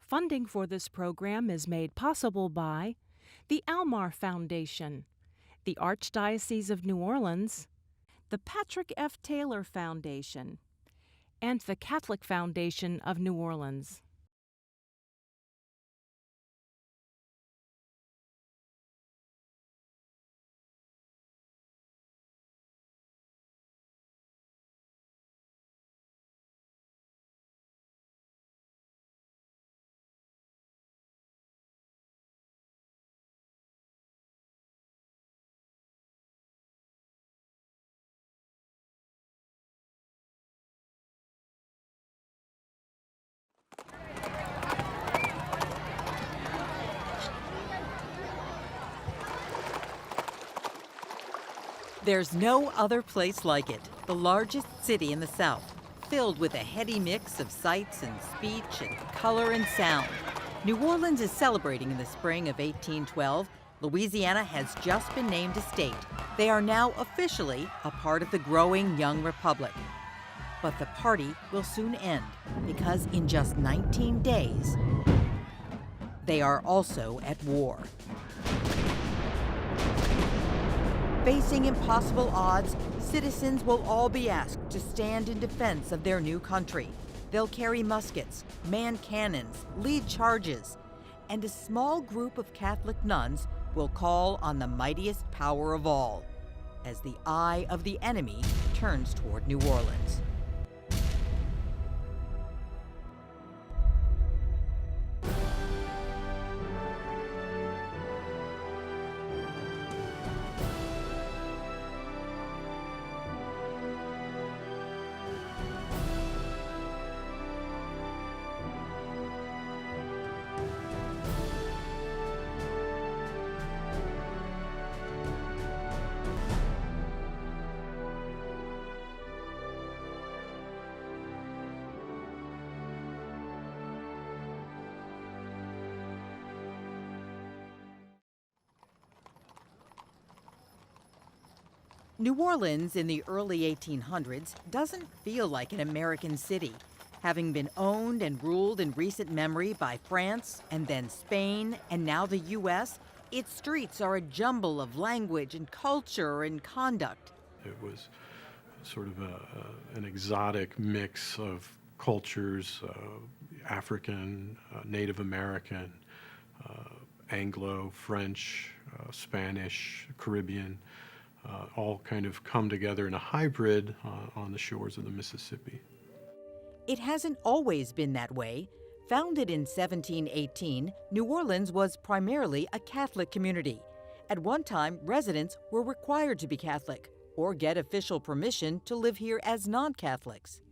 Funding for this program is made possible by the Almar Foundation, the Archdiocese of New Orleans, the Patrick F. Taylor Foundation, and the Catholic Foundation of New Orleans. There's no other place like it, the largest city in the South, filled with a heady mix of sights and speech and color and sound. New Orleans is celebrating in the spring of 1812. Louisiana has just been named a state. They are now officially a part of the growing young republic. But the party will soon end because in just 19 days, they are also at war. Facing impossible odds, citizens will all be asked to stand in defense of their new country. They'll carry muskets, man cannons, lead charges, and a small group of Catholic nuns will call on the mightiest power of all as the eye of the enemy turns toward New Orleans. New Orleans in the early 1800s doesn't feel like an American city. Having been owned and ruled in recent memory by France and then Spain and now the U.S., its streets are a jumble of language and culture and conduct. It was sort of an exotic mix of cultures, African, Native American, Anglo, French, Spanish, Caribbean. All kind of come together in a hybrid on the shores of the Mississippi. It hasn't always been that way. Founded in 1718, New Orleans was primarily a Catholic community. At one time, residents were required to be Catholic or get official permission to live here as non-Catholics.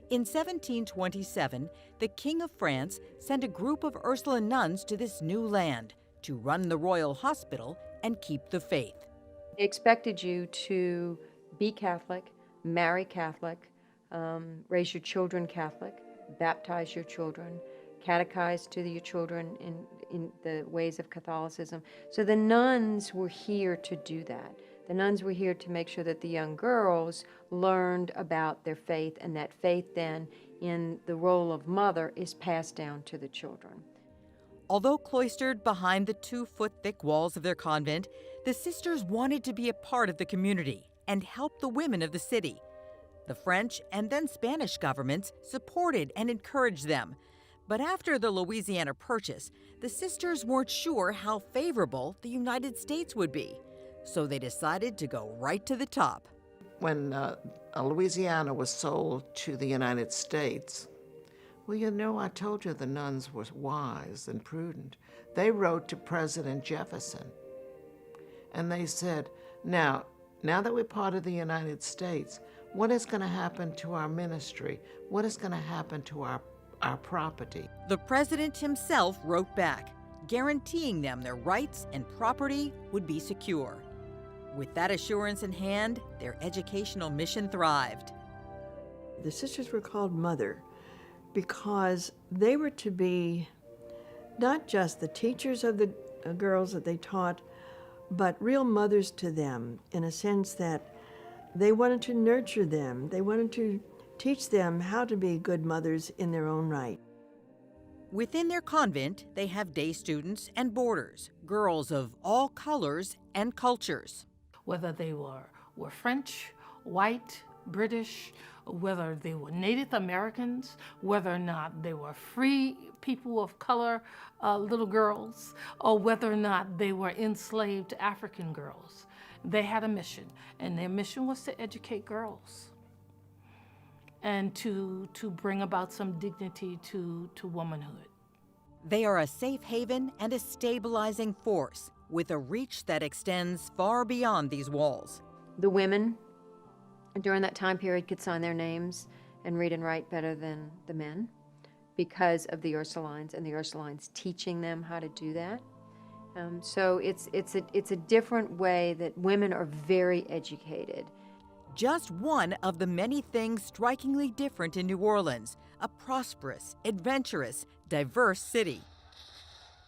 In 1727, the King of France sent a group of Ursuline nuns to this new land to run the royal hospital and keep the faith. They expected you to be Catholic, marry Catholic, raise your children Catholic, baptize your children, catechize to your children in the ways of Catholicism. So the nuns were here to do that. The nuns were here to make sure that the young girls learned about their faith, and that faith then, in the role of mother, is passed down to the children. Although cloistered behind the 2-foot-thick walls of their convent, the sisters wanted to be a part of the community and help the women of the city. The French and then Spanish governments supported and encouraged them. But after the Louisiana Purchase, the sisters weren't sure how favorable the United States would be. So they decided to go right to the top. When Louisiana was sold to the United States, well, you know, I told you the nuns were wise and prudent. They wrote to President Jefferson, and they said, now that we're part of the United States, what is going to happen to our ministry? What is going to happen to our property? The president himself wrote back, guaranteeing them their rights and property would be secure. With that assurance in hand, their educational mission thrived. The sisters were called Mother because they were to be not just the teachers of the girls that they taught, but real mothers to them, in a sense that they wanted to nurture them. They wanted to teach them how to be good mothers in their own right. Within their convent, they have day students and boarders, girls of all colors and cultures. Whether they were French, white, British, whether they were Native Americans, whether or not they were free people of color, little girls, or whether or not they were enslaved African girls. They had a mission, and their mission was to educate girls and to bring about some dignity to womanhood. They are a safe haven and a stabilizing force with a reach that extends far beyond these walls. The women during that time period could sign their names and read and write better than the men because of the Ursulines and the Ursulines teaching them how to do that. So it's a different way that women are very educated. Just one of the many things strikingly different in New Orleans, a prosperous, adventurous, diverse city.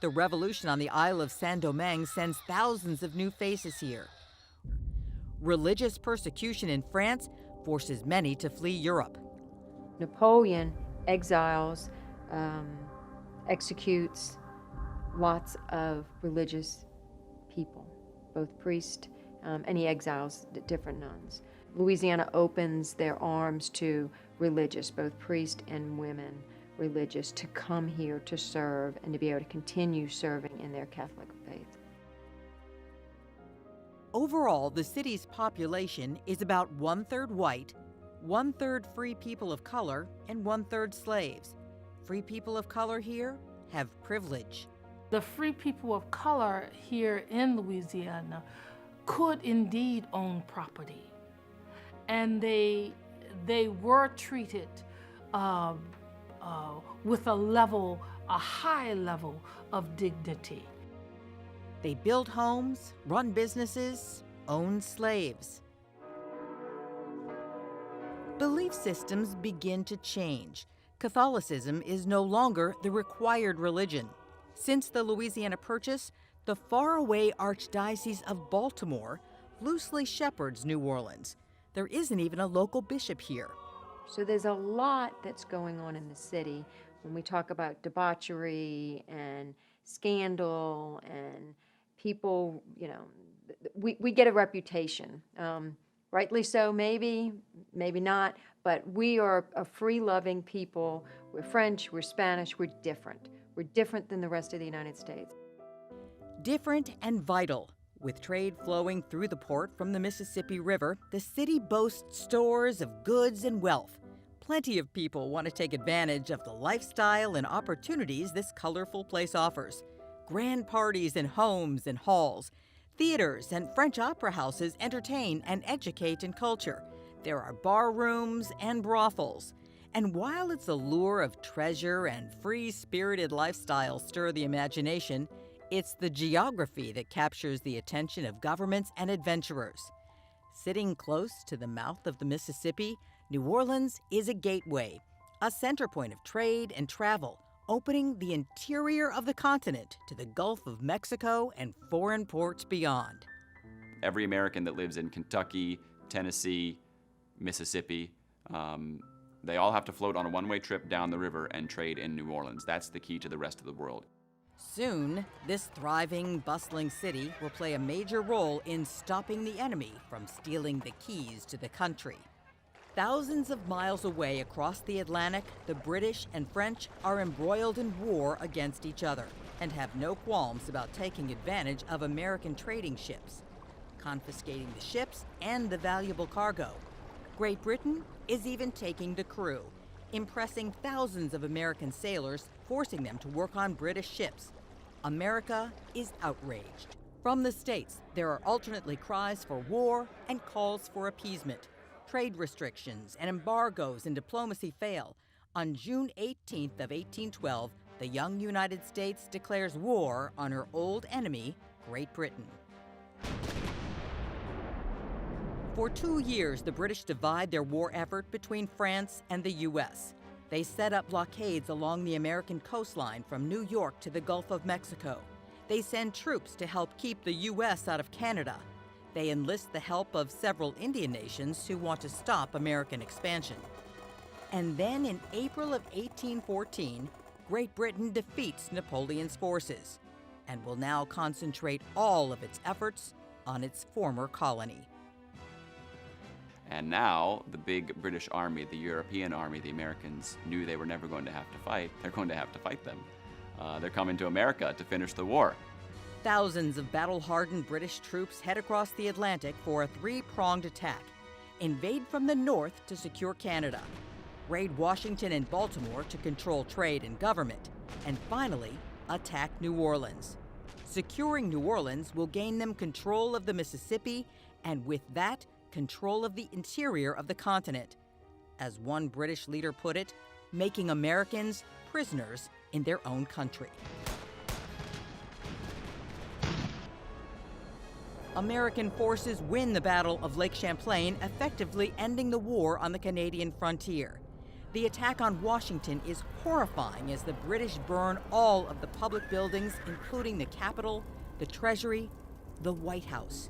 The revolution on the Isle of Saint-Domingue sends thousands of new faces here. Religious persecution in France forces many to flee Europe. Napoleon exiles, executes lots of religious people, both priests, and he exiles different nuns. Louisiana opens their arms to religious, both priests and women religious, to come here to serve and to be able to continue serving in their Catholic faith. Overall, the city's population is about 1/3 white, 1/3 free people of color, and 1/3 slaves. Free people of color here have privilege. The free people of color here in Louisiana could indeed own property, and they were treated with a high level of dignity. They build homes, run businesses, own slaves. Belief systems begin to change. Catholicism is no longer the required religion. Since the Louisiana Purchase, the faraway Archdiocese of Baltimore loosely shepherds New Orleans. There isn't even a local bishop here. So there's a lot that's going on in the city when we talk about debauchery and scandal and people, we get a reputation. Rightly so, maybe not, but we are a free-loving people. We're French, we're Spanish, we're different. We're different than the rest of the United States. Different and vital. With trade flowing through the port from the Mississippi River, the city boasts stores of goods and wealth. Plenty of people want to take advantage of the lifestyle and opportunities this colorful place offers. Grand parties in homes and halls. Theaters and French opera houses entertain and educate in culture. There are bar rooms and brothels. And while its allure of treasure and free-spirited lifestyle stir the imagination, it's the geography that captures the attention of governments and adventurers. Sitting close to the mouth of the Mississippi, New Orleans is a gateway, a center point of trade and travel, opening the interior of the continent to the Gulf of Mexico and foreign ports beyond. Every American that lives in Kentucky, Tennessee, Mississippi, they all have to float on a one-way trip down the river and trade in New Orleans. That's the key to the rest of the world. Soon, this thriving, bustling city will play a major role in stopping the enemy from stealing the keys to the country. Thousands of miles away across the Atlantic, the British and French are embroiled in war against each other and have no qualms about taking advantage of American trading ships, confiscating the ships and the valuable cargo. Great Britain is even taking the crew, impressing thousands of American sailors, forcing them to work on British ships. America is outraged. From the States, there are alternately cries for war and calls for appeasement. Trade restrictions and embargoes and diplomacy fail. On June 18th of 1812, the young United States declares war on her old enemy, Great Britain. For 2 years, the British divide their war effort between France and the U.S. They set up blockades along the American coastline from New York to the Gulf of Mexico. They send troops to help keep the U.S. out of Canada. They enlist the help of several Indian nations who want to stop American expansion. And then in April of 1814, Great Britain defeats Napoleon's forces and will now concentrate all of its efforts on its former colony. And now the big British army, the European army, the Americans knew they were never going to have to fight. They're going to have to fight them. They're coming to America to finish the war. Thousands of battle-hardened British troops head across the Atlantic for a three-pronged attack. Invade from the north to secure Canada, raid Washington and Baltimore to control trade and government, and finally, attack New Orleans. Securing New Orleans will gain them control of the Mississippi, and with that, control of the interior of the continent. As one British leader put it, making Americans prisoners in their own country. American forces win the Battle of Lake Champlain, effectively ending the war on the Canadian frontier. The attack on Washington is horrifying as the British burn all of the public buildings, including the Capitol, the Treasury, the White House.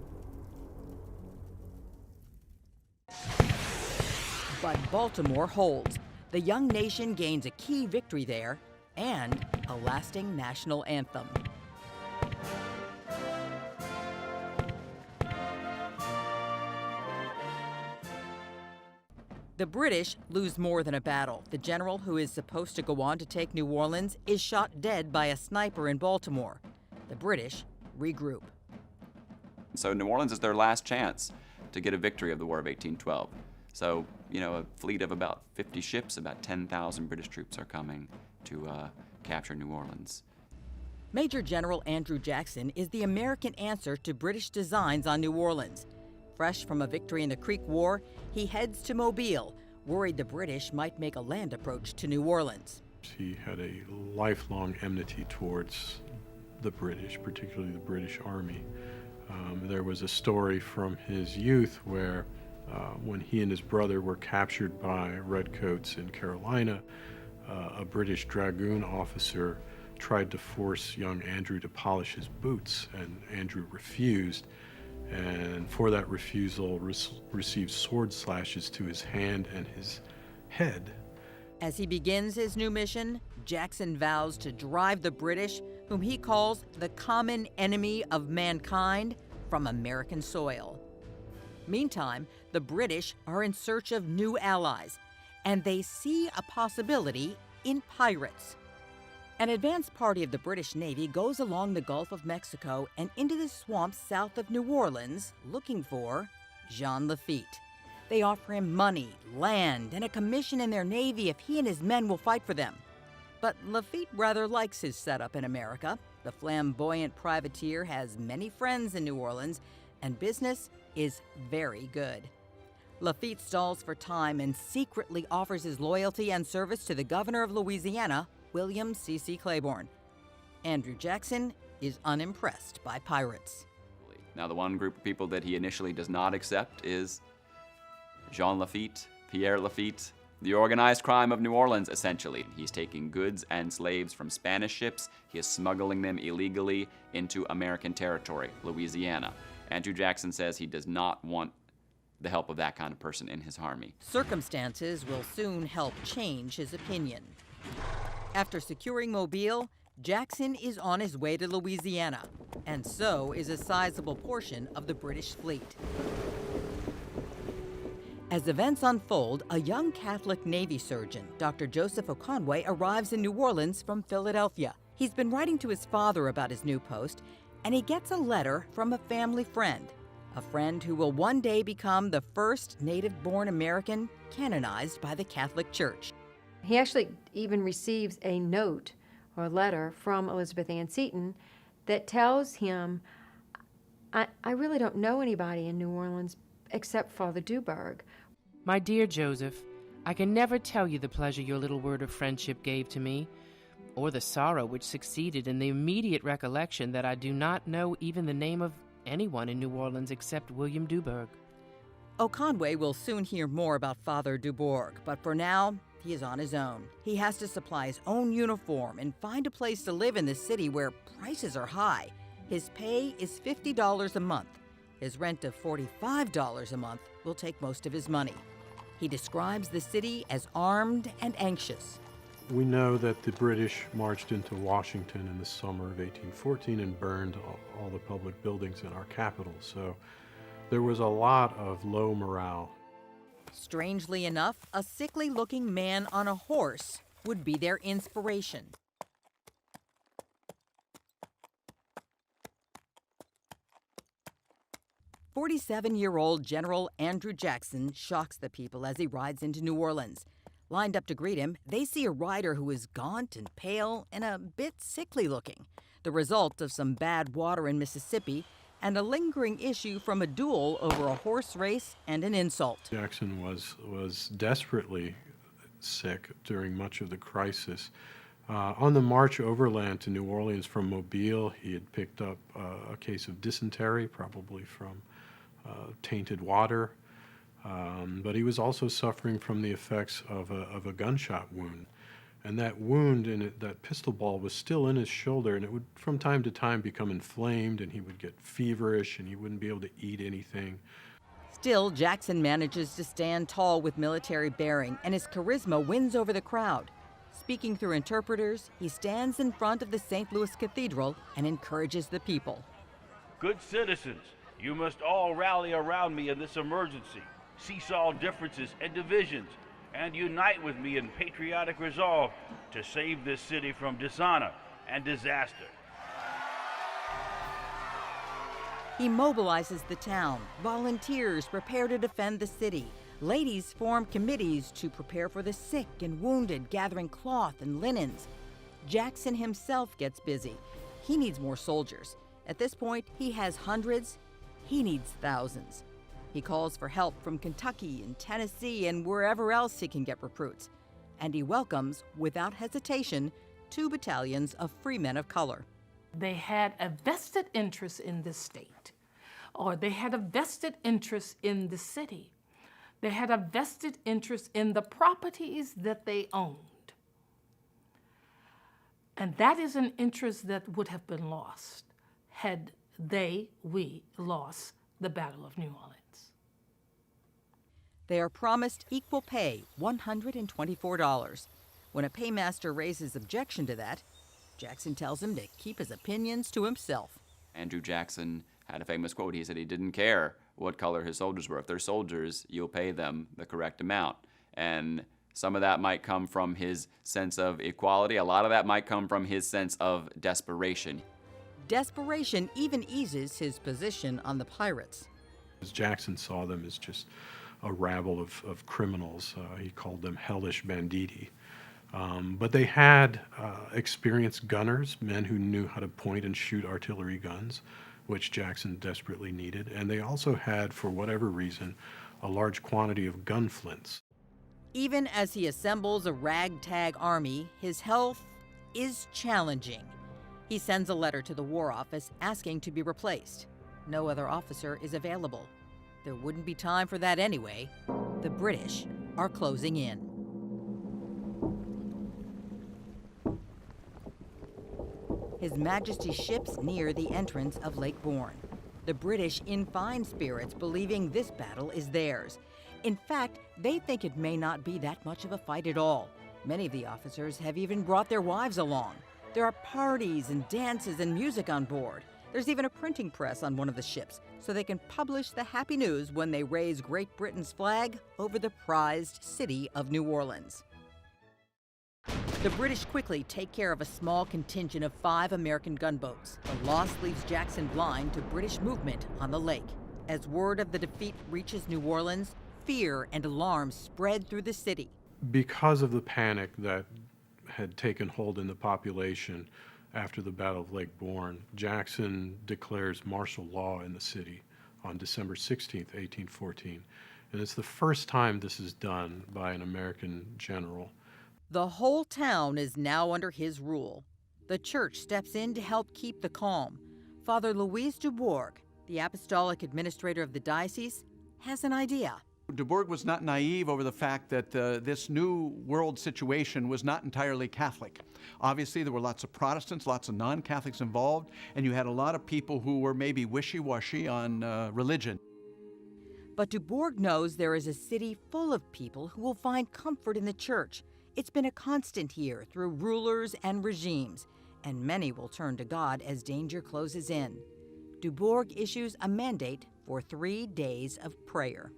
But Baltimore holds. The young nation gains a key victory there and a lasting national anthem. The British lose more than a battle. The general who is supposed to go on to take New Orleans is shot dead by a sniper in Baltimore. The British regroup. So New Orleans is their last chance to get a victory of the War of 1812. So, a fleet of about 50 ships, about 10,000 British troops are coming to capture New Orleans. Major General Andrew Jackson is the American answer to British designs on New Orleans. Fresh from a victory in the Creek War, he heads to Mobile, worried the British might make a land approach to New Orleans. He had a lifelong enmity towards the British, particularly the British Army. There was a story from his youth where when he and his brother were captured by redcoats in Carolina, a British dragoon officer tried to force young Andrew to polish his boots, and Andrew refused. And for that refusal, received sword slashes to his hand and his head. As he begins his new mission, Jackson vows to drive the British, whom he calls the common enemy of mankind, from American soil. Meantime, the British are in search of new allies, and they see a possibility in pirates. An advance party of the British Navy goes along the Gulf of Mexico and into the swamps south of New Orleans looking for Jean Lafitte. They offer him money, land, and a commission in their navy if he and his men will fight for them. But Lafitte rather likes his setup in America. The flamboyant privateer has many friends in New Orleans, and business is very good. Lafitte stalls for time and secretly offers his loyalty and service to the governor of Louisiana, William C.C. Claiborne. Andrew Jackson is unimpressed by pirates. Now, the one group of people that he initially does not accept is Jean Lafitte, Pierre Lafitte, the organized crime of New Orleans, essentially. He's taking goods and slaves from Spanish ships. He is smuggling them illegally into American territory, Louisiana. Andrew Jackson says he does not want the help of that kind of person in his army. Circumstances will soon help change his opinion. After securing Mobile, Jackson is on his way to Louisiana, and so is a sizable portion of the British fleet. As events unfold, a young Catholic Navy surgeon, Dr. Joseph Oconway, arrives in New Orleans from Philadelphia. He's been writing to his father about his new post, and he gets a letter from a family friend, a friend who will one day become the first native-born American canonized by the Catholic Church. He actually even receives a note or a letter from Elizabeth Ann Seton that tells him, I really don't know anybody in New Orleans except Father Dubourg. My dear Joseph, I can never tell you the pleasure your little word of friendship gave to me, or the sorrow which succeeded in the immediate recollection that I do not know even the name of anyone in New Orleans except William Dubourg. Oconway will soon hear more about Father Dubourg, but for now, he is on his own. He has to supply his own uniform and find a place to live in the city where prices are high. His pay is $50 a month. His rent of $45 a month will take most of his money. He describes the city as armed and anxious. We know that the British marched into Washington in the summer of 1814 and burned all the public buildings in our capital, so there was a lot of low morale. Strangely enough, a sickly-looking man on a horse would be their inspiration. "47-year-old General Andrew Jackson shocks the people as he rides into New Orleans. Lined up to greet him, they see a rider who is gaunt and pale and a bit sickly-looking, the result of some bad water in Mississippi and a lingering issue from a duel over a horse race and an insult. Jackson was desperately sick during much of the crisis. On the march overland to New Orleans from Mobile, he had picked up a case of dysentery, probably from tainted water, but he was also suffering from the effects of a gunshot wound. And that wound, that pistol ball was still in his shoulder, and it would from time to time become inflamed, and he would get feverish, and he wouldn't be able to eat anything. Still, Jackson manages to stand tall with military bearing, and his charisma wins over the crowd. Speaking through interpreters, he stands in front of the St. Louis Cathedral and encourages the people. "Good citizens, you must all rally around me in this emergency, cease all differences and divisions, and unite with me in patriotic resolve to save this city from dishonor and disaster." He mobilizes the town. Volunteers prepare to defend the city. Ladies form committees to prepare for the sick and wounded, gathering cloth and linens. Jackson himself gets busy. He needs more soldiers. At this point, he has hundreds. He needs thousands. He calls for help from Kentucky and Tennessee and wherever else he can get recruits. And he welcomes, without hesitation, 2 battalions of free men of color. They had a vested interest in the state, or they had a vested interest in the city. They had a vested interest in the properties that they owned. And that is an interest that would have been lost had we lost the Battle of New Orleans. They are promised equal pay, $124. When a paymaster raises objection to that, Jackson tells him to keep his opinions to himself. Andrew Jackson had a famous quote. He said he didn't care what color his soldiers were. If they're soldiers, you'll pay them the correct amount. And some of that might come from his sense of equality. A lot of that might come from his sense of desperation. Desperation even eases his position on the pirates. Jackson saw them as just a rabble of criminals. He called them hellish banditti. But they had experienced gunners, men who knew how to point and shoot artillery guns, which Jackson desperately needed. And they also had, for whatever reason, a large quantity of gun flints. Even as he assembles a ragtag army, his health is challenging. He sends a letter to the War Office asking to be replaced. No other officer is available. There wouldn't be time for that anyway. The British are closing in. His Majesty's ships near the entrance of Lake Bourne. The British in fine spirits, believing this battle is theirs. In fact, they think it may not be that much of a fight at all. Many of the officers have even brought their wives along. There are parties and dances and music on board. There's even a printing press on one of the ships, so they can publish the happy news when they raise Great Britain's flag over the prized city of New Orleans. The British quickly take care of a small contingent of 5 American gunboats. The loss leaves Jackson blind to British movement on the lake. As word of the defeat reaches New Orleans, fear and alarm spread through the city. Because of the panic that had taken hold in the population after the Battle of Lake Bourne, Jackson declares martial law in the city on December 16th, 1814. And it's the first time this is done by an American general. The whole town is now under his rule. The church steps in to help keep the calm. Father Louis Dubourg, the apostolic administrator of the diocese, has an idea. Dubourg was not naive over the fact that this new world situation was not entirely Catholic. Obviously, there were lots of Protestants, lots of non-Catholics involved, and you had a lot of people who were maybe wishy-washy on religion. But Dubourg knows there is a city full of people who will find comfort in the church. It's been a constant here through rulers and regimes, and many will turn to God as danger closes in. Dubourg issues a mandate for 3 days of prayer.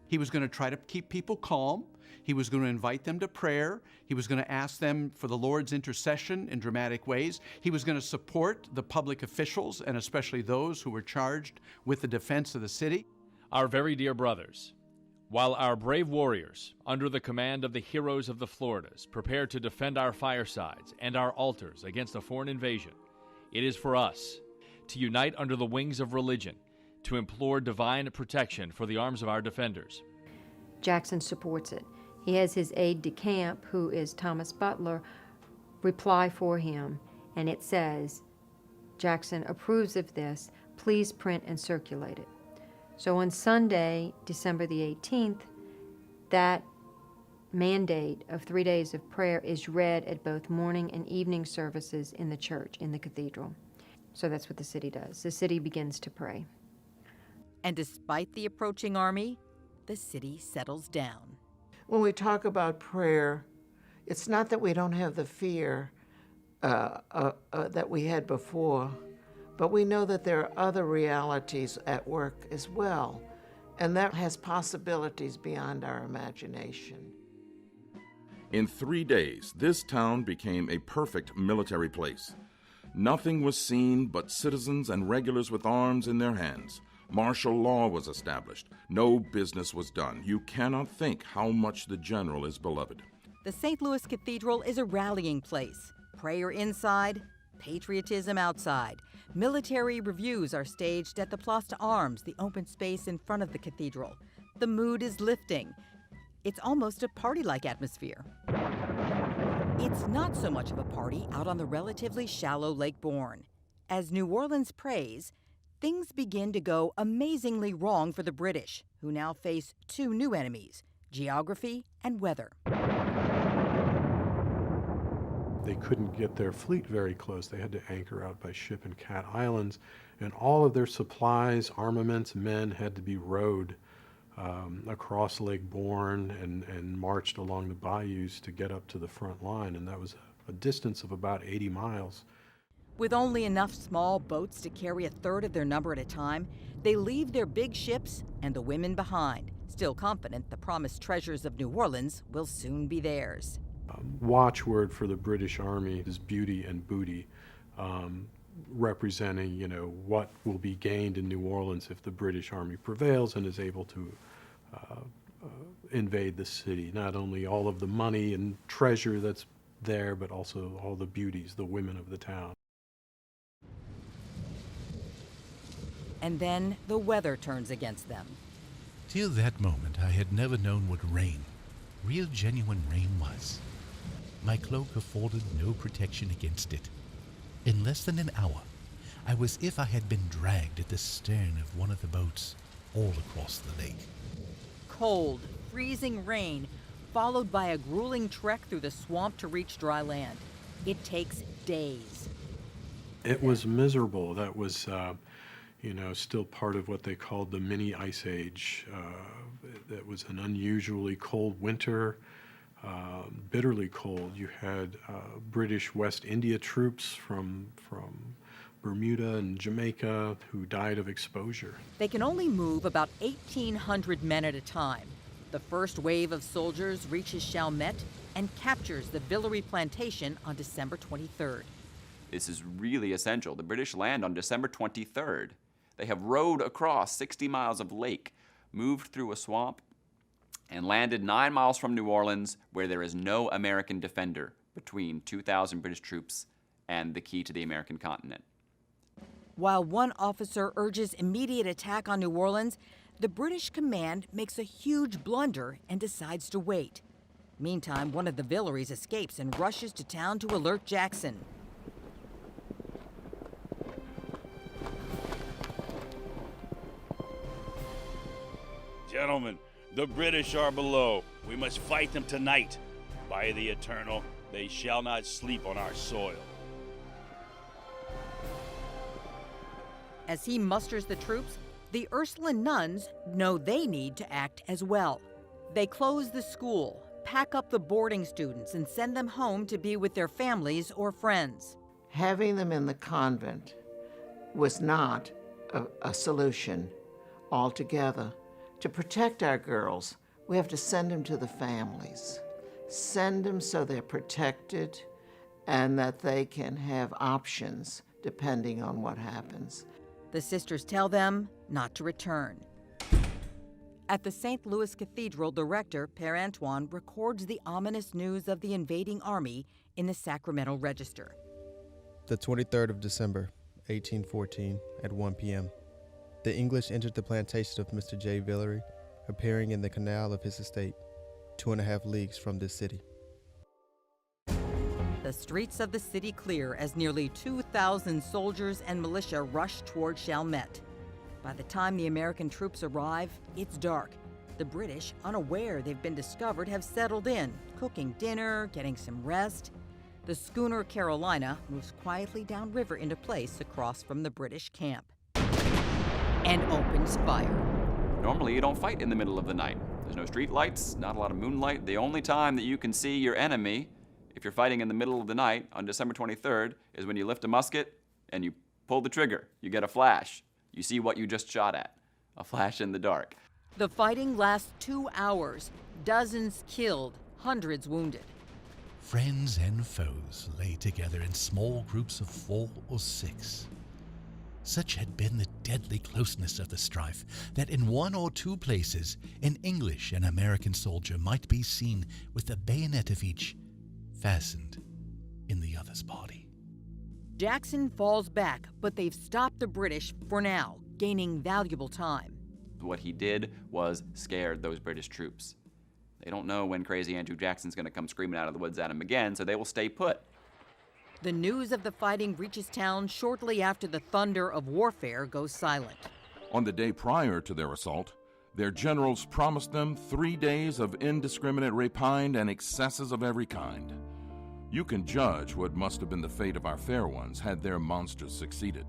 He was going to try to keep people calm. He was going to invite them to prayer. He was going to ask them for the Lord's intercession in dramatic ways. He was going to support the public officials, and especially those who were charged with the defense of the city. Our very dear brothers, while our brave warriors, under the command of the heroes of the Floridas, prepare to defend our firesides and our altars against a foreign invasion, it is for us to unite under the wings of religion, to implore divine protection for the arms of our defenders. Jackson supports it. He has his aide-de-camp, who is Thomas Butler, reply for him, and it says, Jackson approves of this. Please print and circulate it. So on Sunday, December the 18th, that mandate of 3 days of prayer is read at both morning and evening services in the church, in the cathedral. So that's what the city does. The city begins to pray. And despite the approaching army, the city settles down. When we talk about prayer, it's not that we don't have the fear that we had before, but we know that there are other realities at work as well, and that has possibilities beyond our imagination. In 3 days, this town became a perfect military place. Nothing was seen but citizens and regulars with arms in their hands. Martial law was established. No business was done. You cannot think how much the general is beloved. The St. Louis Cathedral is a rallying place. Prayer inside, patriotism outside. Military reviews are staged at the Place d'Armes, the open space in front of the cathedral. The mood is lifting. It's almost a party-like atmosphere. It's not so much of a party out on the relatively shallow Lake Bourne. As New Orleans prays, things begin to go amazingly wrong for the British, who now face 2 new enemies, geography and weather. They couldn't get their fleet very close. They had to anchor out by ship in Cat Islands, and all of their supplies, armaments, men had to be rowed across Lake Bourne and marched along the bayous to get up to the front line, and that was a distance of about 80 miles. With only enough small boats to carry a third of their number at a time, they leave their big ships and the women behind, still confident the promised treasures of New Orleans will soon be theirs. Watchword for the British Army is beauty and booty, representing, what will be gained in New Orleans if the British Army prevails and is able to invade the city. Not only all of the money and treasure that's there, but also all the beauties, the women of the town. And then the weather turns against them. Till that moment, I had never known what rain, real genuine rain, was. My cloak afforded no protection against it. In less than an hour, I was as if I had been dragged at the stern of one of the boats all across the lake. Cold, freezing rain, followed by a grueling trek through the swamp to reach dry land. It takes days. It was miserable. That was, still part of what they called the mini ice age. That was an unusually cold winter, bitterly cold. You had British West India troops from Bermuda and Jamaica who died of exposure. They can only move about 1,800 men at a time. The first wave of soldiers reaches Chalmette and captures the Villeray plantation on December 23rd. This is really essential. The British land on December 23rd. They have rowed across 60 miles of lake, moved through a swamp, and landed 9 miles from New Orleans, where there is no American defender between 2,000 British troops and the key to the American continent. While one officer urges immediate attack on New Orleans, the British command makes a huge blunder and decides to wait. Meantime, one of the Villerays escapes and rushes to town to alert Jackson. Gentlemen, the British are below. We must fight them tonight. By the Eternal, they shall not sleep on our soil. As he musters the troops, the Ursuline nuns know they need to act as well. They close the school, pack up the boarding students and send them home to be with their families or friends. Having them in the convent was not a solution altogether. To protect our girls, we have to send them to the families. Send them so they're protected and that they can have options depending on what happens. The sisters tell them not to return. At the St. Louis Cathedral, the rector, Père Antoine, records the ominous news of the invading army in the Sacramento Register. The 23rd of December, 1814, at 1 p.m., the English entered the plantation of Mr. J. Villery, appearing in the canal of his estate, 2.5 leagues from this city. The streets of the city clear as nearly 2,000 soldiers and militia rush toward Chalmette. By the time the American troops arrive, it's dark. The British, unaware they've been discovered, have settled in, cooking dinner, getting some rest. The schooner Carolina moves quietly downriver into place across from the British camp and opens fire. Normally, you don't fight in the middle of the night. There's no street lights, not a lot of moonlight. The only time that you can see your enemy, if you're fighting in the middle of the night on December 23rd, is when you lift a musket and you pull the trigger. You get a flash. You see what you just shot at, a flash in the dark. The fighting lasts 2 hours. Dozens killed, hundreds wounded. Friends and foes lay together in small groups of 4 or 6. Such had been the deadly closeness of the strife that in 1 or 2 places an English and American soldier might be seen with the bayonet of each fastened in the other's body. Jackson falls back, but they've stopped the British for now, gaining valuable time. What he did was scared those British troops. They don't know when crazy Andrew Jackson's going to come screaming out of the woods at them again, so they will stay put. The news of the fighting reaches town shortly after the thunder of warfare goes silent. On the day prior to their assault, their generals promised them 3 days of indiscriminate rapine and excesses of every kind. You can judge what must have been the fate of our fair ones had their monsters succeeded.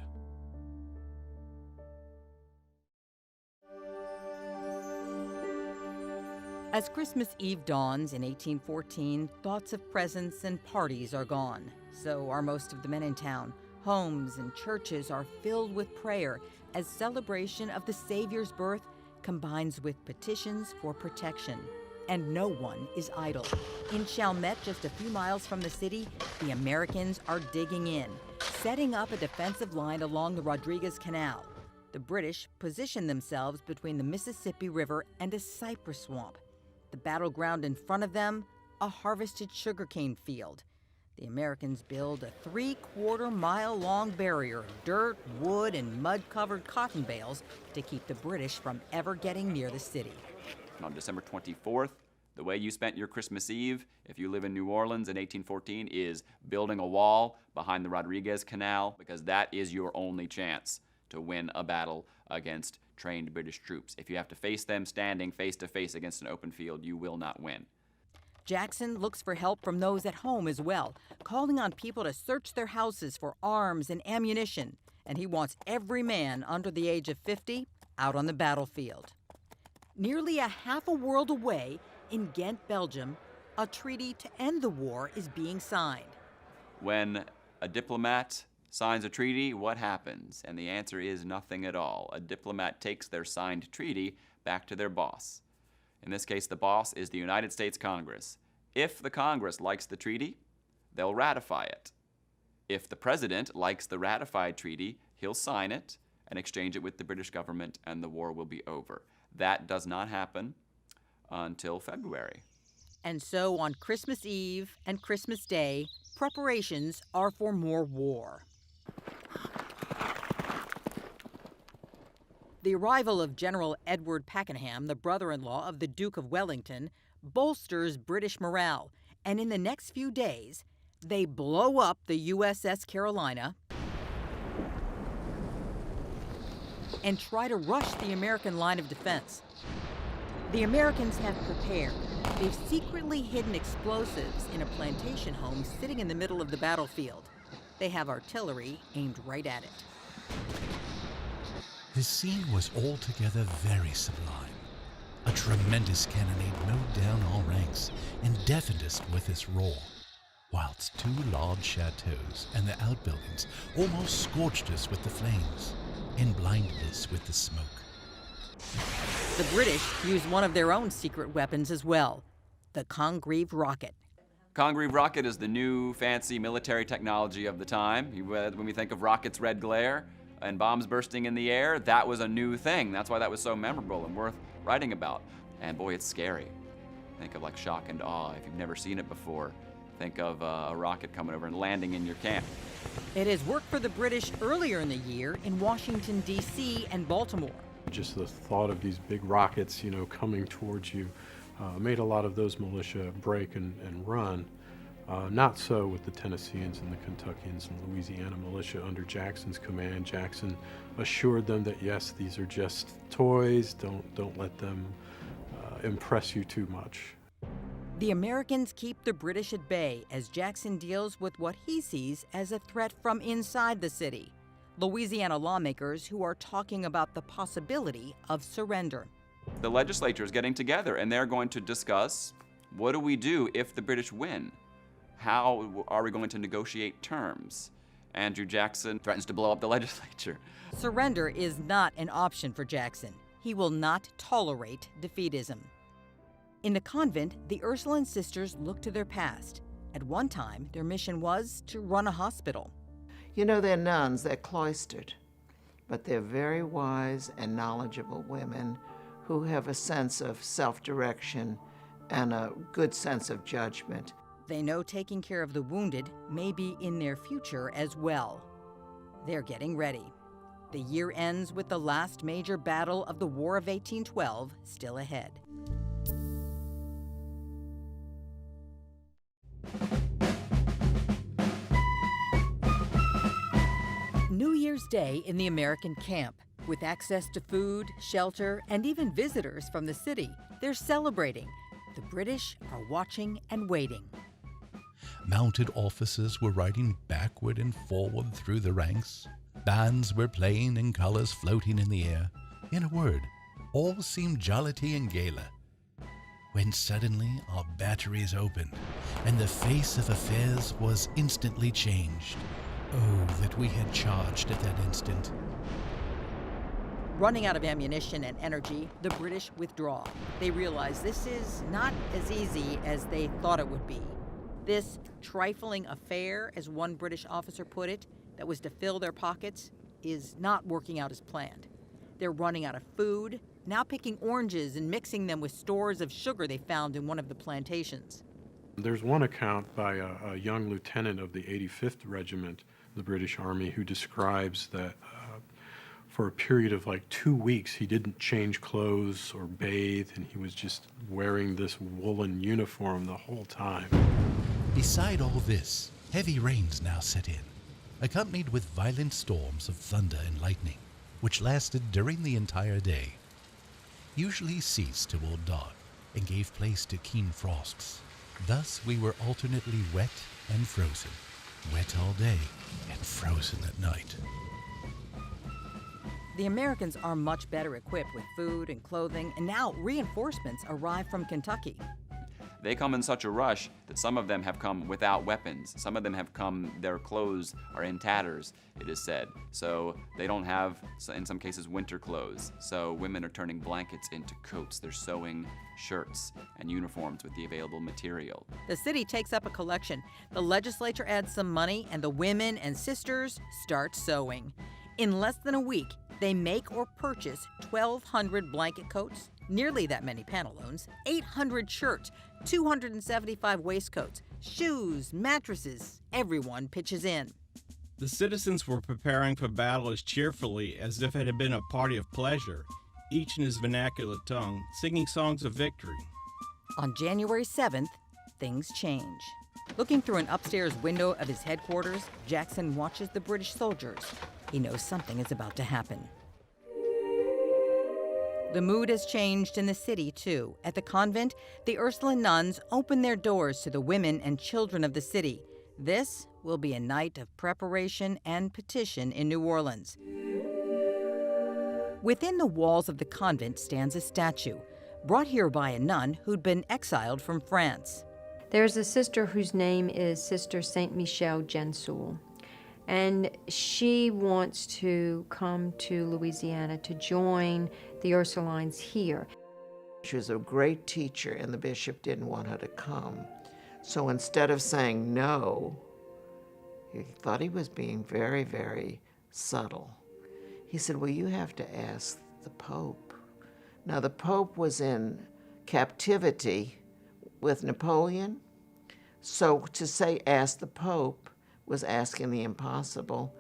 As Christmas Eve dawns in 1814, thoughts of presents and parties are gone. So are most of the men in town. Homes and churches are filled with prayer as celebration of the Savior's birth combines with petitions for protection. And no one is idle. In Chalmette, just a few miles from the city, the Americans are digging in, setting up a defensive line along the Rodriguez Canal. The British position themselves between the Mississippi River and a cypress swamp. The battleground in front of them, a harvested sugarcane field. The Americans build a 3/4-mile-long barrier of dirt, wood, and mud-covered cotton bales to keep the British from ever getting near the city. On December 24th, the way you spent your Christmas Eve, if you live in New Orleans in 1814, is building a wall behind the Rodriguez Canal, because that is your only chance to win a battle against trained British troops. If you have to face them standing face to face against an open field, you will not win. Jackson looks for help from those at home as well, calling on people to search their houses for arms and ammunition, and he wants every man under the age of 50 out on the battlefield. Nearly a half a world away, in Ghent, Belgium, a treaty to end the war is being signed. When a diplomat signs a treaty, what happens? And the answer is nothing at all. A diplomat takes their signed treaty back to their boss. In this case, the boss is the United States Congress. If the Congress likes the treaty, they'll ratify it. If the president likes the ratified treaty, he'll sign it and exchange it with the British government, and the war will be over. That does not happen until February. And so on Christmas Eve and Christmas Day, preparations are for more war. The arrival of General Edward Pakenham, the brother-in-law of the Duke of Wellington, bolsters British morale, and in the next few days, they blow up the USS Carolina and try to rush the American line of defense. The Americans have prepared. They've secretly hidden explosives in a plantation home sitting in the middle of the battlefield. They have artillery aimed right at it. The scene was altogether very sublime. A tremendous cannonade mowed down all ranks and deafened us with its roar, whilst two large chateaux and the outbuildings almost scorched us with the flames and blinded us with the smoke. The British used one of their own secret weapons as well, the Congreve rocket. Congreve rocket is the new fancy military technology of the time. When we think of rockets' red glare and bombs bursting in the air, that was a new thing. That's why that was so memorable and worth writing about. And boy, it's scary. Think of like shock and awe. If you've never seen it before, think of a rocket coming over and landing in your camp. It has worked for the British earlier in the year in Washington, D.C. and Baltimore. Just the thought of these big rockets, coming towards you made a lot of those militia break and run. Not so with the Tennesseans and the Kentuckians and Louisiana militia under Jackson's command. Jackson assured them that yes, these are just toys. Don't let them impress you too much. The Americans keep the British at bay as Jackson deals with what he sees as a threat from inside the city. Louisiana lawmakers who are talking about the possibility of surrender. The legislature is getting together and they're going to discuss, what do we do if the British win? How are we going to negotiate terms? Andrew Jackson threatens to blow up the legislature. Surrender is not an option for Jackson. He will not tolerate defeatism. In the convent, the Ursuline Sisters look to their past. At one time, their mission was to run a hospital. They're nuns, they're cloistered, but they're very wise and knowledgeable women who have a sense of self-direction and a good sense of judgment. They know taking care of the wounded may be in their future as well. They're getting ready. The year ends with the last major battle of the War of 1812 still ahead. New Year's Day in the American camp. With access to food, shelter, and even visitors from the city, they're celebrating. The British are watching and waiting. Mounted officers were riding backward and forward through the ranks. Bands were playing and colors floating in the air. In a word, all seemed jollity and gala. When suddenly our batteries opened, and the face of affairs was instantly changed. Oh, that we had charged at that instant. Running out of ammunition and energy, the British withdraw. They realize this is not as easy as they thought it would be. This trifling affair, as one British officer put it, that was to fill their pockets, is not working out as planned. They're running out of food, now picking oranges and mixing them with stores of sugar they found in one of the plantations. There's one account by a young lieutenant of the 85th Regiment, the British Army, who describes that for a period of like 2 weeks, he didn't change clothes or bathe, and he was just wearing this woolen uniform the whole time. Beside all this, heavy rains now set in, accompanied with violent storms of thunder and lightning, which lasted during the entire day. Usually ceased toward dark and gave place to keen frosts. Thus we were alternately wet and frozen, wet all day and frozen at night. The Americans are much better equipped with food and clothing, and now reinforcements arrive from Kentucky. They come in such a rush that some of them have come without weapons. Some of them have come, their clothes are in tatters, it is said. So they don't have, in some cases, winter clothes. So women are turning blankets into coats. They're sewing shirts and uniforms with the available material. The city takes up a collection. The legislature adds some money, and the women and sisters start sewing. In less than a week, they make or purchase 1,200 blanket coats, nearly that many pantaloons, 800 shirts, 275 waistcoats, shoes, mattresses. Everyone pitches in. The citizens were preparing for battle as cheerfully as if it had been a party of pleasure, each in his vernacular tongue, singing songs of victory. On January 7th, things change. Looking through an upstairs window of his headquarters, Jackson watches the British soldiers. He knows something is about to happen. The mood has changed in the city, too. At the convent, the Ursuline nuns open their doors to the women and children of the city. This will be a night of preparation and petition in New Orleans. Within the walls of the convent stands a statue. brought here by a nun who'd been exiled from France. There's a sister whose name is Sister Saint Michel Gensoul, and she wants to come to Louisiana to join the Ursulines here. She was a great teacher, and the bishop didn't want her to come. So instead of saying no, he thought he was being very, very subtle. He said, well, you have to ask the Pope. Now, the Pope was in captivity with Napoleon, so to say ask the Pope was asking the impossible.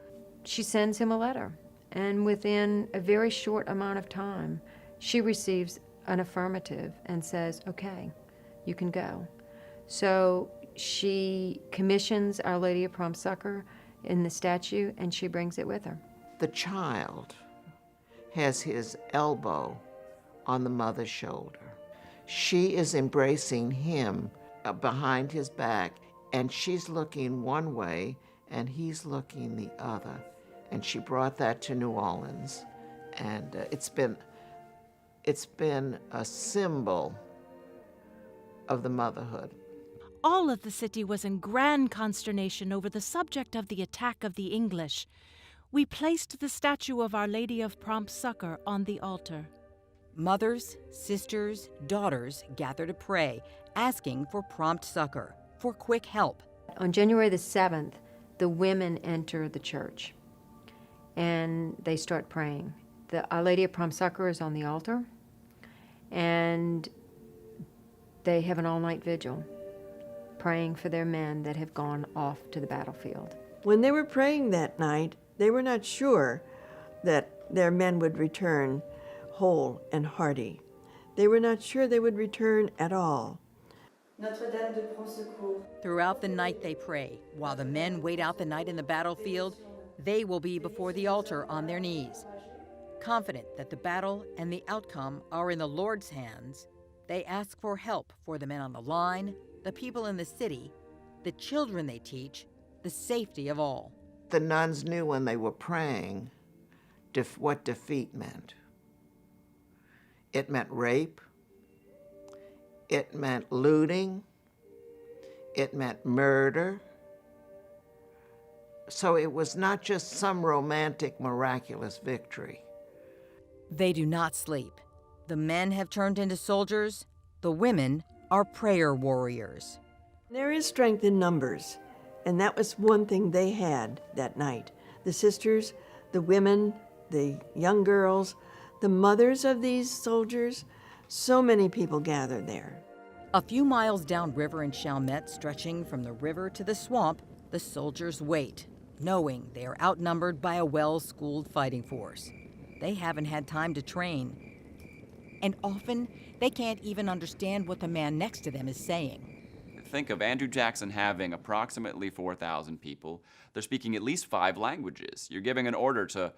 She sends him a letter, and within a very short amount of time, she receives an affirmative and says, okay, you can go. So she commissions Our Lady of Prompt Succor in the statue, and she brings it with her. The child has his elbow on the mother's shoulder. She is embracing him behind his back, and she's looking one way, and he's looking the other. And she brought that to New Orleans, and it's been a symbol of the motherhood. All of the city was in grand consternation over the subject of the attack of the English. We placed the statue of Our Lady of Prompt Succor on the altar. Mothers, sisters, daughters gather to pray, asking for prompt succor, for quick help. On January the 7th, the women enter the church, and they start praying. The Our Lady of Prompt Succor is on the altar, and they have an all-night vigil, praying for their men that have gone off to the battlefield. When they were praying that night, they were not sure that their men would return whole and hearty. They were not sure they would return at all. Throughout the night they pray. While the men wait out the night in the battlefield, they will be before the altar on their knees. Confident that the battle and the outcome are in the Lord's hands, they ask for help for the men on the line, the people in the city, the children they teach, the safety of all. The nuns knew when they were praying what defeat meant. It meant rape, it meant looting, it meant murder. So it was not just some romantic, miraculous victory. They do not sleep. The men have turned into soldiers. The women are prayer warriors. There is strength in numbers, and that was one thing they had that night. The sisters, the women, the young girls, the mothers of these soldiers, so many people gathered there. A few miles downriver in Chalmette, stretching from the river to the swamp, the soldiers wait, knowing they are outnumbered by a well-schooled fighting force. They haven't had time to train. And often, they can't even understand what the man next to them is saying. Think of Andrew Jackson having approximately 4,000 people. They're speaking at least 5 languages. You're giving an order to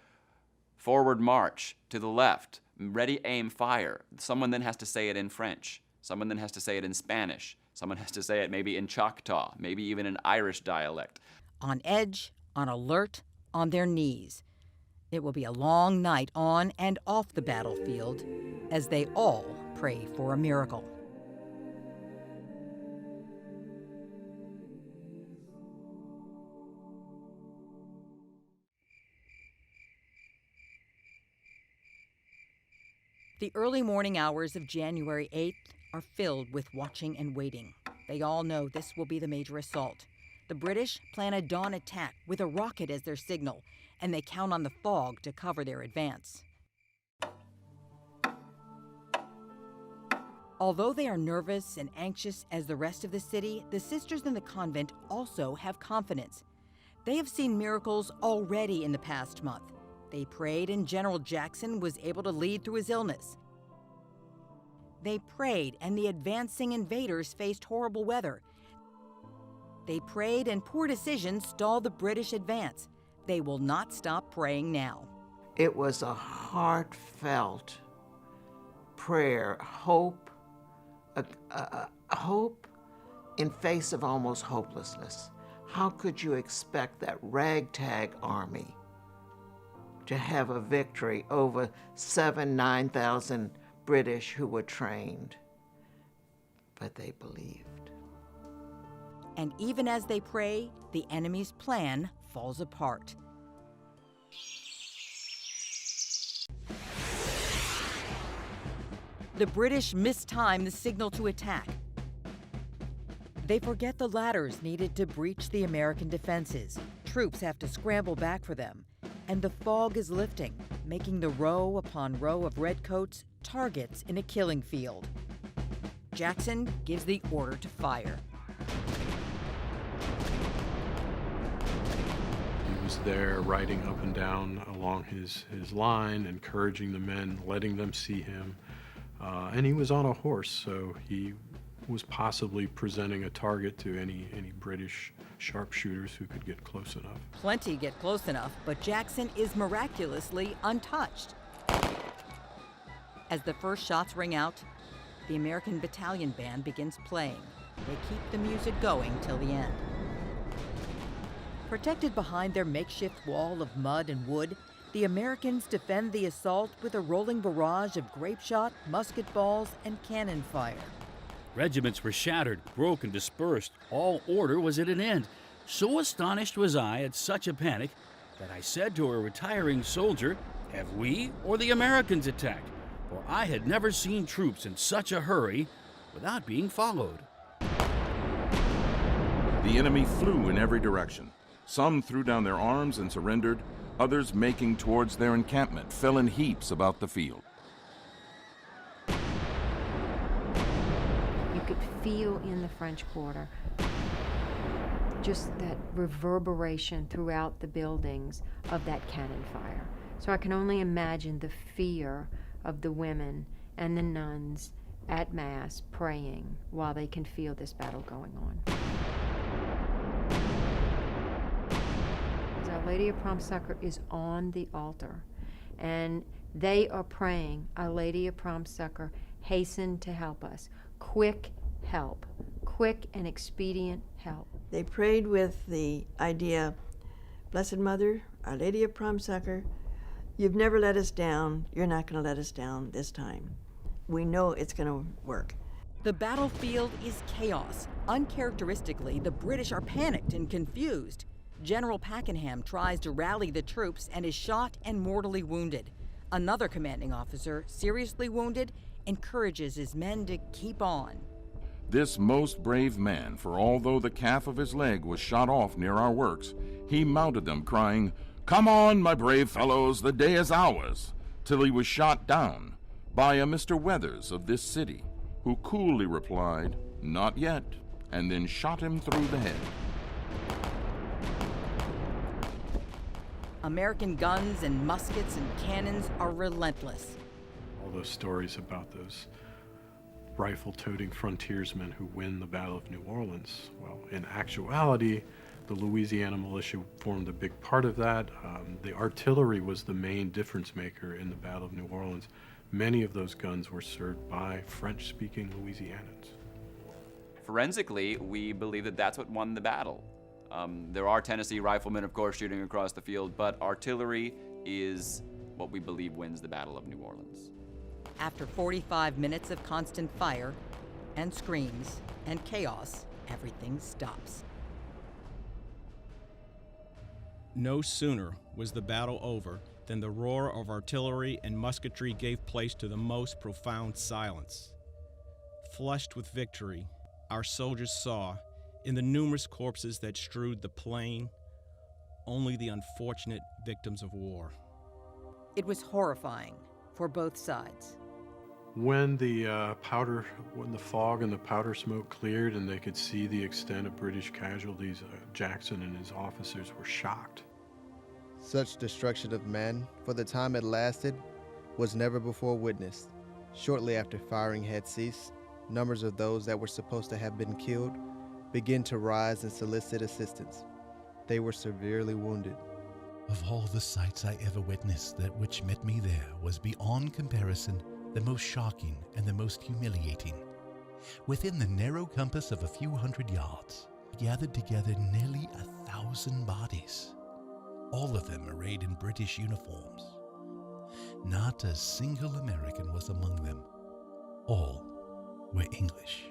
forward march, to the left, ready, aim, fire. Someone then has to say it in French. Someone then has to say it in Spanish. Someone has to say it maybe in Choctaw, maybe even an Irish dialect. On edge, on alert, on their knees. It will be a long night on and off the battlefield as they all pray for a miracle. The early morning hours of January 8th are filled with watching and waiting. They all know this will be the major assault. The British plan a dawn attack with a rocket as their signal, and they count on the fog to cover their advance. Although they are nervous and anxious as the rest of the city, the sisters in the convent also have confidence. They have seen miracles already in the past month. They prayed and General Jackson was able to lead through his illness. They prayed and the advancing invaders faced horrible weather. They prayed and poor decisions stalled the British advance. They will not stop praying now. It was a heartfelt prayer, hope, hope in face of almost hopelessness. How could you expect that ragtag army to have a victory over 9,000 British who were trained, but they believed. And even as they pray, the enemy's plan falls apart. The British mistime the signal to attack. They forget the ladders needed to breach the American defenses. Troops have to scramble back for them. And the fog is lifting, making the row upon row of redcoats targets in a killing field. Jackson gives the order to fire. He was there riding up and down along his line, encouraging the men, letting them see him. And he was on a horse, so he was possibly presenting a target to any British sharpshooters who could get close enough. Plenty get close enough, but Jackson is miraculously untouched. As the first shots ring out, the American battalion band begins playing. They keep the music going till the end. Protected behind their makeshift wall of mud and wood, the Americans defend the assault with a rolling barrage of grape shot, musket balls, and cannon fire. Regiments were shattered, broke, and dispersed. All order was at an end. So astonished was I at such a panic that I said to a retiring soldier, "Have we or the Americans attacked?" For I had never seen troops in such a hurry without being followed. The enemy flew in every direction. Some threw down their arms and surrendered. Others, making towards their encampment, fell in heaps about the field. You could feel in the French Quarter just that reverberation throughout the buildings of that cannon fire. So I can only imagine the fear of the women and the nuns at Mass praying while they can feel this battle going on. Our Lady of Prompt Succor is on the altar, and they are praying, Our Lady of Prompt Succor, hasten to help us. Quick help, quick and expedient help. They prayed with the idea, Blessed Mother, Our Lady of Prompt Succor, you've never let us down. You're not going to let us down this time. We know it's going to work. The battlefield is chaos. Uncharacteristically, the British are panicked and confused. General Pakenham tries to rally the troops and is shot and mortally wounded. Another commanding officer, seriously wounded, encourages his men to keep on. This most brave man, for although the calf of his leg was shot off near our works, he mounted them, crying, "Come on, my brave fellows, the day is ours," till he was shot down by a Mr. Weathers of this city, who coolly replied, "Not yet," and then shot him through the head. American guns and muskets and cannons are relentless. All those stories about those rifle-toting frontiersmen who win the Battle of New Orleans. Well, in actuality, the Louisiana militia formed a big part of that. The artillery was the main difference maker in the Battle of New Orleans. Many of those guns were served by French-speaking Louisianans. Forensically, we believe that that's what won the battle. There are Tennessee riflemen, of course, shooting across the field, but artillery is what we believe wins the Battle of New Orleans. After 45 minutes of constant fire and screams and chaos, everything stops. No sooner was the battle over than the roar of artillery and musketry gave place to the most profound silence. Flushed with victory, our soldiers saw, in the numerous corpses that strewed the plain, only the unfortunate victims of war. It was horrifying for both sides. When the fog and the powder smoke cleared and they could see the extent of British casualties, Jackson and his officers were shocked. Such destruction of men, for the time it lasted, was never before witnessed. Shortly after firing had ceased, numbers of those that were supposed to have been killed began to rise and solicit assistance. They were severely wounded. Of all the sights I ever witnessed, that which met me there was beyond comparison the most shocking and the most humiliating. Within the narrow compass of a few hundred yards, gathered together nearly 1,000 bodies, all of them arrayed in British uniforms. Not a single American was among them. All were English.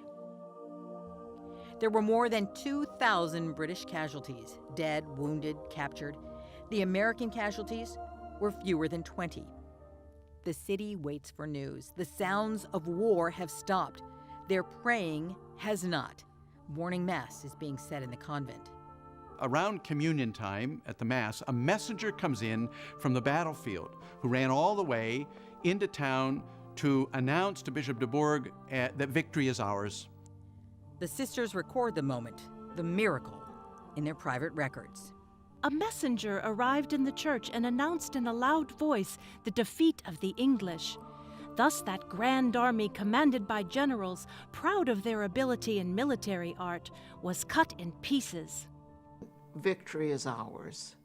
There were more than 2,000 British casualties, dead, wounded, captured. The American casualties were fewer than 20. The city waits for news. The sounds of war have stopped. Their praying has not. Morning Mass is being said in the convent. Around communion time at the Mass, a messenger comes in from the battlefield who ran all the way into town to announce to Bishop de Bourg that victory is ours. The sisters record the moment, the miracle, in their private records. A messenger arrived in the church and announced in a loud voice the defeat of the English. Thus that grand army commanded by generals, proud of their ability in military art, was cut in pieces. Victory is ours.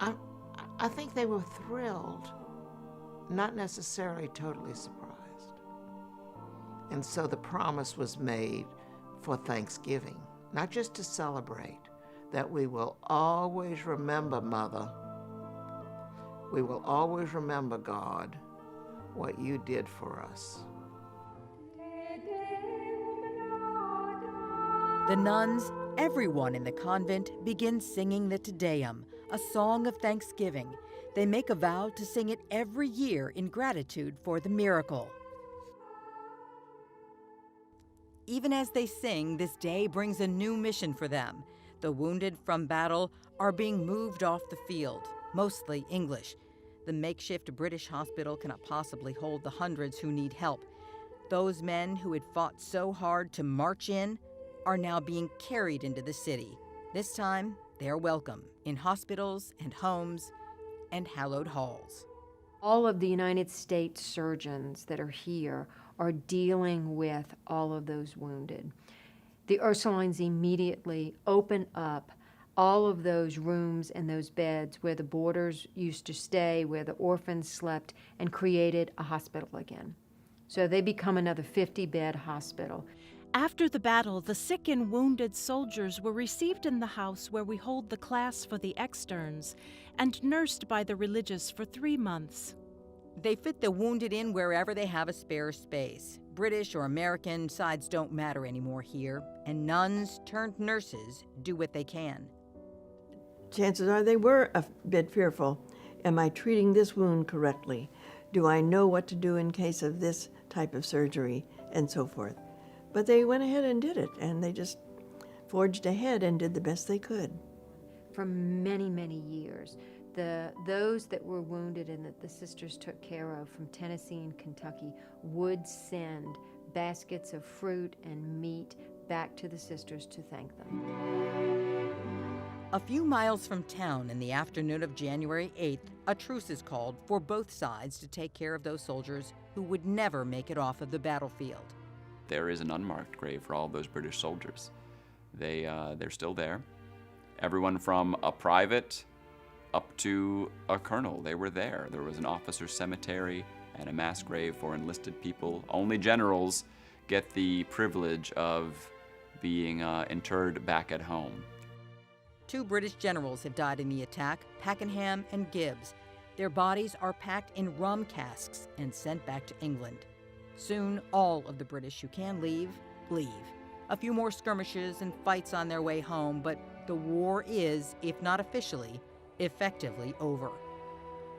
I think they were thrilled, not necessarily totally surprised. And so the promise was made for Thanksgiving, not just to celebrate, that we will always remember, Mother. We will always remember, God, what you did for us. The nuns, everyone in the convent, begins singing the Te Deum, a song of thanksgiving. They make a vow to sing it every year in gratitude for the miracle. Even as they sing, this day brings a new mission for them. The wounded from battle are being moved off the field, mostly English. The makeshift British hospital cannot possibly hold the hundreds who need help. Those men who had fought so hard to march in are now being carried into the city. This time, they are welcome in hospitals and homes and hallowed halls. All of the United States surgeons that are here are dealing with all of those wounded. The Ursulines immediately open up all of those rooms and those beds where the boarders used to stay, where the orphans slept, and created a hospital again. So they become another 50-bed hospital. After the battle, the sick and wounded soldiers were received in the house where we hold the class for the externs and nursed by the religious for 3 months. They fit the wounded in wherever they have a spare space. British or American sides don't matter anymore here, and nuns turned nurses do what they can. Chances are they were a bit fearful. Am I treating this wound correctly? Do I know what to do in case of this type of surgery, and so forth? But they went ahead and did it, and they just forged ahead and did the best they could. For many, many years, those that were wounded and that the sisters took care of from Tennessee and Kentucky would send baskets of fruit and meat back to the sisters to thank them. A few miles from town in the afternoon of January 8th, a truce is called for both sides to take care of those soldiers who would never make it off of the battlefield. There is an unmarked grave for all those British soldiers. They're still there. Everyone from a private up to a colonel, they were there. There was an officer's cemetery and a mass grave for enlisted people. Only generals get the privilege of being interred back at home. 2 British generals have died in the attack, Pakenham and Gibbs. Their bodies are packed in rum casks and sent back to England. Soon, all of the British who can leave. A few more skirmishes and fights on their way home, but the war is, if not officially, effectively over.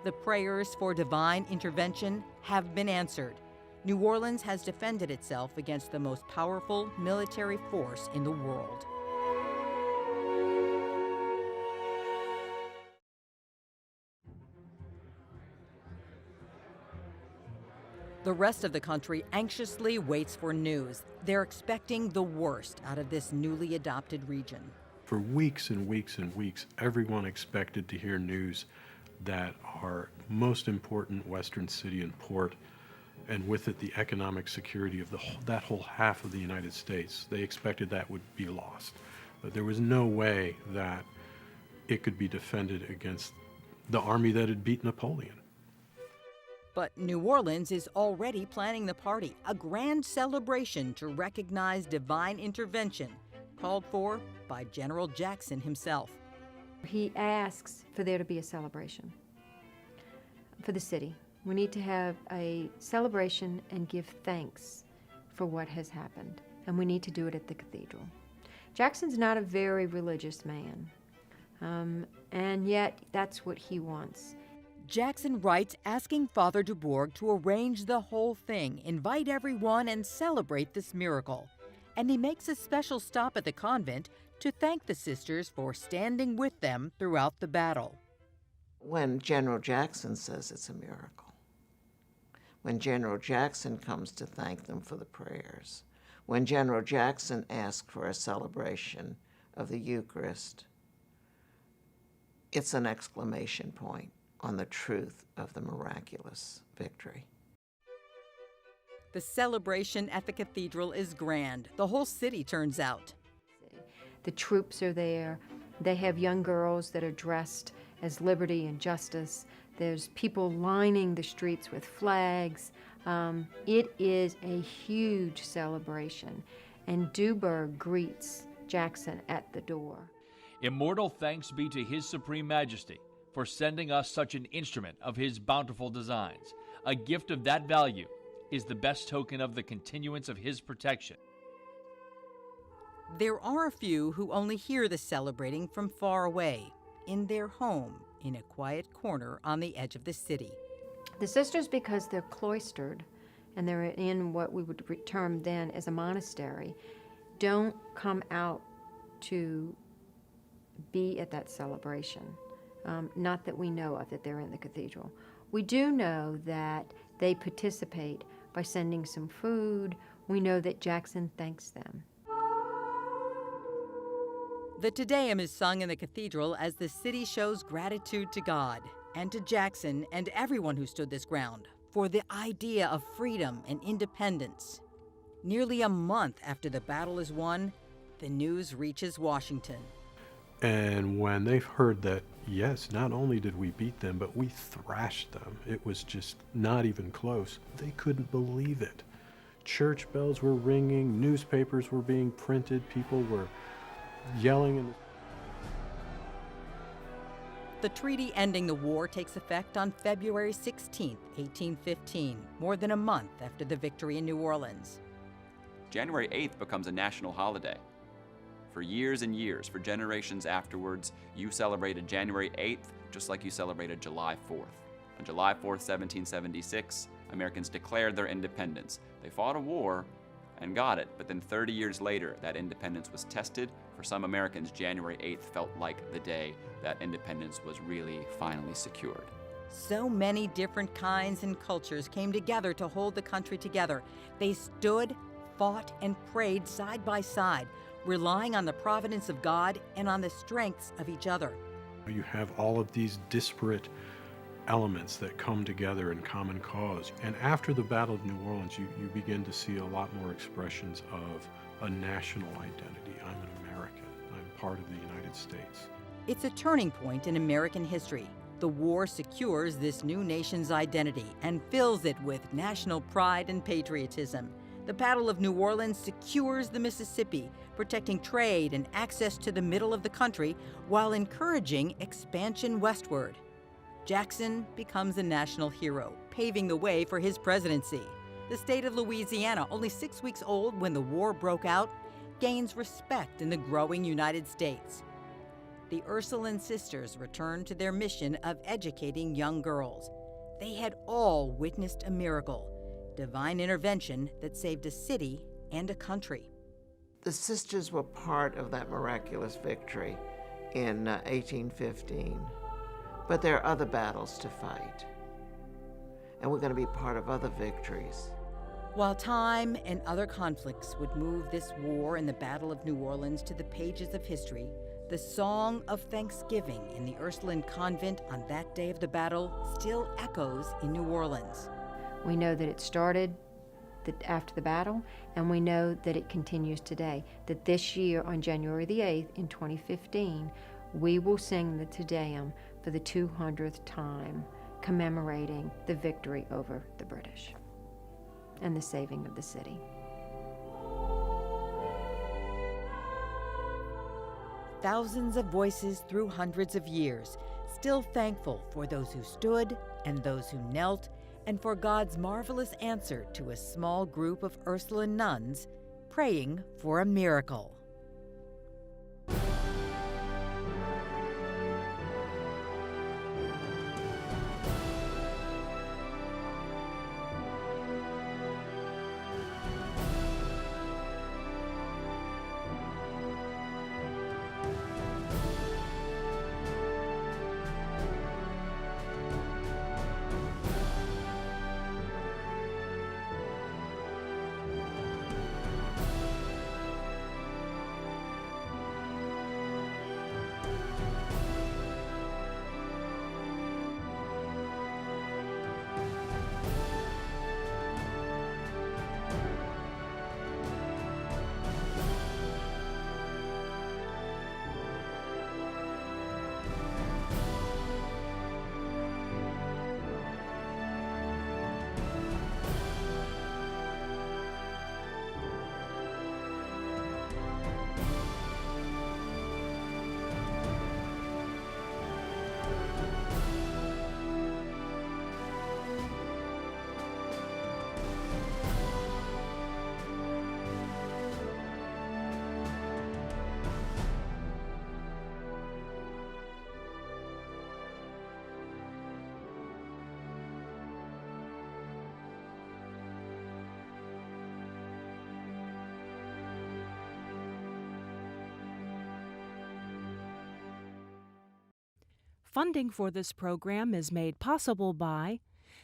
The prayers for divine intervention have been answered. New Orleans has defended itself against the most powerful military force in the world. The rest of the country anxiously waits for news. They're expecting the worst out of this newly adopted region. For weeks and weeks and weeks, everyone expected to hear news that our most important western city and port, and with it the economic security of that whole half of the United States, they expected that would be lost. But there was no way that it could be defended against the army that had beat Napoleon. But New Orleans is already planning the party, a grand celebration to recognize divine intervention, called for by General Jackson himself. He asks for there to be a celebration for the city, We need to have a celebration and give thanks for what has happened, and we need to do it at the cathedral. Jackson's not a very religious man, and yet that's what he wants. Jackson writes asking Father Dubourg to arrange the whole thing, invite everyone, and celebrate this miracle. And he makes a special stop at the convent to thank the sisters for standing with them throughout the battle. When General Jackson says it's a miracle, when General Jackson comes to thank them for the prayers, when General Jackson asks for a celebration of the Eucharist, it's an exclamation point on the truth of the miraculous victory. The celebration at the cathedral is grand. The whole city turns out. The troops are there. They have young girls that are dressed as liberty and justice. There's people lining the streets with flags. It is a huge celebration, and Dubourg greets Jackson at the door. Immortal thanks be to His Supreme Majesty for sending us such an instrument of His bountiful designs. A gift of that value is the best token of the continuance of His protection. There are a few who only hear the celebrating from far away, in their home, in a quiet corner on the edge of the city. The sisters, because they're cloistered and they're in what we would term then as a monastery, don't come out to be at that celebration. Not that we know of that they're in the cathedral. We do know that they participate by sending some food. We know that Jackson thanks them. The Te Deum is sung in the cathedral as the city shows gratitude to God and to Jackson and everyone who stood this ground for the idea of freedom and independence. Nearly a month after the battle is won, the news reaches Washington. And when they've heard that, yes, not only did we beat them, but we thrashed them, it was just not even close, they couldn't believe it. Church bells were ringing, newspapers were being printed, people were yelling. The treaty ending the war takes effect on February 16, 1815, more than a month after the victory in New Orleans. January 8th becomes a national holiday. For years and years, for generations afterwards, you celebrated January 8th just like you celebrated July 4th. On July 4th, 1776, Americans declared their independence. They fought a war and got it, but then 30 years later, that independence was tested. For some Americans, January 8th felt like the day that independence was really finally secured. So many different kinds and cultures came together to hold the country together. They stood, fought, and prayed side by side, relying on the providence of God and on the strengths of each other. You have all of these disparate elements that come together in common cause. And after the Battle of New Orleans, you begin to see a lot more expressions of a national identity. I'm an American. I'm part of the United States. It's a turning point in American history. The war secures this new nation's identity and fills it with national pride and patriotism. The Battle of New Orleans secures the Mississippi, protecting trade and access to the middle of the country while encouraging expansion westward. Jackson becomes a national hero, paving the way for his presidency. The state of Louisiana, only 6 weeks old when the war broke out, gains respect in the growing United States. The Ursuline Sisters returned to their mission of educating young girls. They had all witnessed a miracle, divine intervention that saved a city and a country. The sisters were part of that miraculous victory in 1815. But there are other battles to fight, and we're going to be part of other victories. While time and other conflicts would move this war and the Battle of New Orleans to the pages of history, the song of thanksgiving in the Ursuline convent on that day of the battle still echoes in New Orleans. We know that it started after the battle, and we know that it continues today. That this year, on January the 8th, in 2015, we will sing the Te Deum for the 200th time, commemorating the victory over the British and the saving of the city. Thousands of voices through hundreds of years, still thankful for those who stood and those who knelt and for God's marvelous answer to a small group of Ursuline nuns praying for a miracle. Funding for this program is made possible by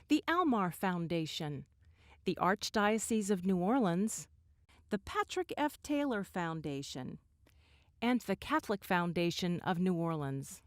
the Almar Foundation, the Archdiocese of New Orleans, the Patrick F. Taylor Foundation, and the Catholic Foundation of New Orleans.